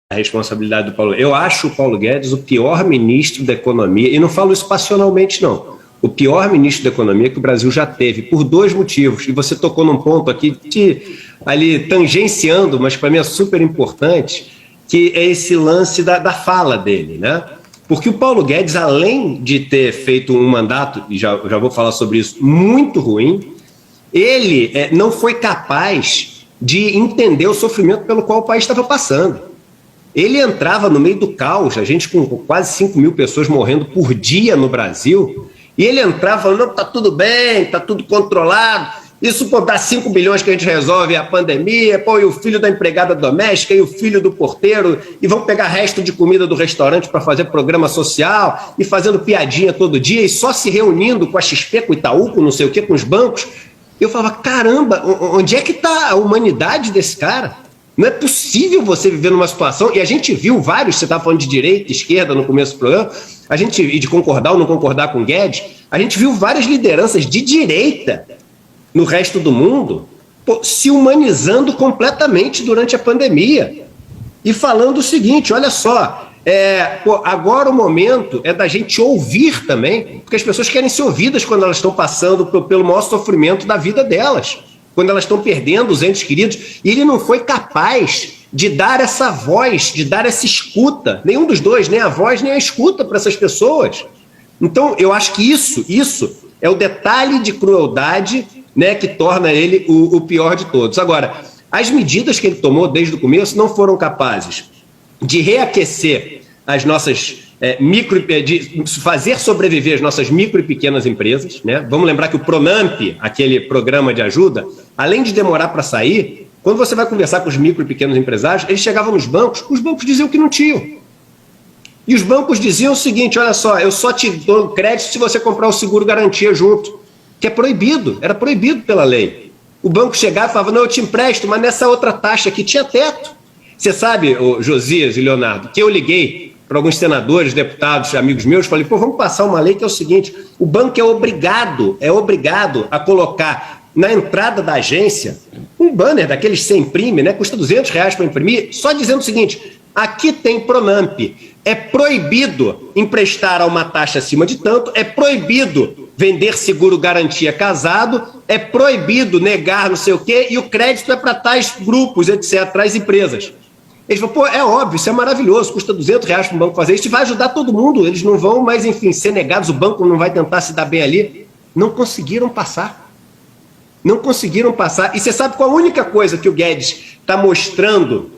a responsabilidade do Paulo. Eu acho o Paulo Guedes o pior ministro da economia, e não falo isso passionalmente, não. O pior ministro da economia que o Brasil já teve, por dois motivos. E você tocou num ponto aqui, ali tangenciando, mas para mim é super importante, que é esse lance da fala dele, né? Porque o Paulo Guedes, além de ter feito um mandato, e já vou falar sobre isso, muito ruim, ele não foi capaz de entender o sofrimento pelo qual o país estava passando. Ele entrava no meio do caos, a gente com quase 5 mil pessoas morrendo por dia no Brasil, e ele entrava falando, não, tá tudo bem, tá tudo controlado, isso pô, dá 5 bilhões que a gente resolve a pandemia, pô, e o filho da empregada doméstica, e o filho do porteiro, e vão pegar resto de comida do restaurante para fazer programa social, e fazendo piadinha todo dia, e só se reunindo com a XP, com o Itaú, com não sei o quê, com os bancos. Eu falava, caramba, onde é que está a humanidade desse cara? Não é possível você viver numa situação, e a gente viu vários, você estava falando de direita, esquerda no começo do programa, e de concordar ou não concordar com o Guedes, a gente viu várias lideranças de direita no resto do mundo se humanizando completamente durante a pandemia e falando o seguinte, olha só, agora o momento é da gente ouvir também, porque as pessoas querem ser ouvidas quando elas estão passando pelo maior sofrimento da vida delas, quando elas estão perdendo os entes queridos, e ele não foi capaz de dar essa voz, de dar essa escuta, nenhum dos dois, nem a voz nem a escuta para essas pessoas. Então, eu acho que isso é o detalhe de crueldade, né, que torna ele o pior de todos. Agora, as medidas que ele tomou desde o começo não foram capazes de reaquecer as nossas de fazer sobreviver as nossas micro e pequenas empresas, né? Vamos lembrar que o Pronamp, aquele programa de ajuda, além de demorar para sair, quando você vai conversar com os micro e pequenos empresários, eles chegavam nos bancos, os bancos diziam que não tinham. E os bancos diziam o seguinte, olha só, eu só te dou crédito se você comprar o seguro garantia junto, que é proibido, era proibido pela lei. O banco chegava e falava, não, eu te empresto, mas nessa outra taxa aqui tinha teto. Você sabe, Josias e Leonardo, que eu liguei para alguns senadores, deputados, amigos meus, falei, pô, vamos passar uma lei que é o seguinte, o banco é obrigado a colocar na entrada da agência um banner daqueles que você imprime, né, custa R$200 para imprimir, só dizendo o seguinte, aqui tem Pronamp, é proibido emprestar a uma taxa acima de tanto, é proibido vender seguro garantia casado, é proibido negar não sei o quê, e o crédito é para tais grupos, etc., tais empresas. Eles falam, pô, é óbvio, isso é maravilhoso, custa R$200 para o banco fazer isso, vai ajudar todo mundo, eles não vão mais, enfim, ser negados, o banco não vai tentar se dar bem ali. Não conseguiram passar. Não conseguiram passar. E você sabe qual a única coisa que o Guedes está mostrando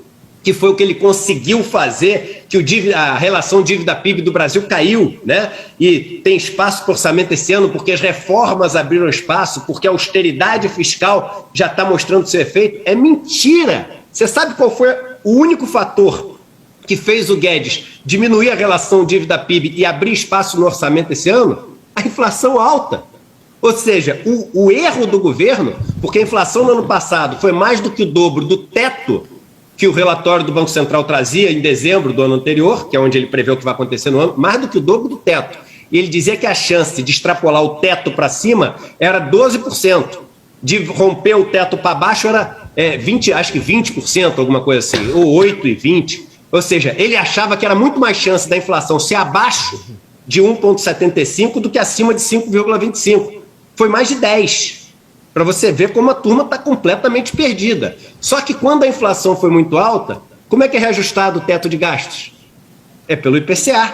que foi o que ele conseguiu fazer, que a relação dívida-PIB do Brasil caiu, né? E tem espaço para orçamento esse ano, porque as reformas abriram espaço, porque a austeridade fiscal já está mostrando seu efeito. É mentira! Você sabe qual foi o único fator que fez o Guedes diminuir a relação dívida-PIB e abrir espaço no orçamento esse ano? A inflação alta. Ou seja, o erro do governo, porque a inflação no ano passado foi mais do que o dobro do teto que o relatório do Banco Central trazia em dezembro do ano anterior, que é onde ele prevê o que vai acontecer no ano, mais do que o dobro do teto. E ele dizia que a chance de extrapolar o teto para cima era 12%. De romper o teto para baixo era 20%, alguma coisa assim, ou 8% e 20%. Ou seja, ele achava que era muito mais chance da inflação ser abaixo de 1,75 do que acima de 5,25. Foi mais de 10%. Para você ver como a turma está completamente perdida. Só que quando a inflação foi muito alta, como é que é reajustado o teto de gastos? É pelo IPCA.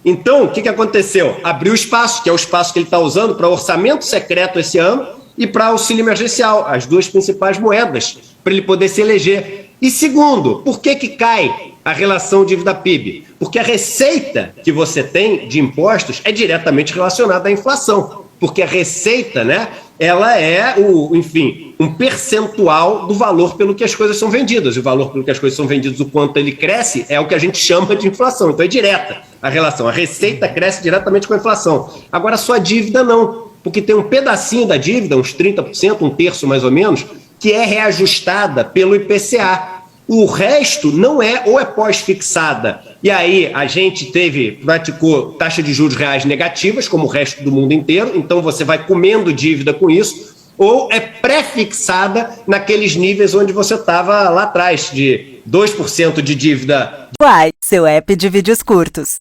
Então, o que aconteceu? Abriu espaço, que é o espaço que ele está usando para orçamento secreto esse ano e para auxílio emergencial, as duas principais moedas, para ele poder se eleger. E segundo, por que cai a relação dívida-PIB? Porque a receita que você tem de impostos é diretamente relacionada à inflação. Porque a receita, né, ela é, um percentual do valor pelo que as coisas são vendidas. E o valor pelo que as coisas são vendidas, o quanto ele cresce, é o que a gente chama de inflação. Então é direta a relação. A receita cresce diretamente com a inflação. Agora, só a dívida não. Porque tem um pedacinho da dívida, uns 30%, um terço mais ou menos, que é reajustada pelo IPCA. O resto não é, ou é pós-fixada. E aí a gente praticou taxa de juros reais negativas, como o resto do mundo inteiro, então você vai comendo dívida com isso, ou é pré-fixada naqueles níveis onde você estava lá atrás, de 2% de dívida. Uai, seu app de vídeos curtos.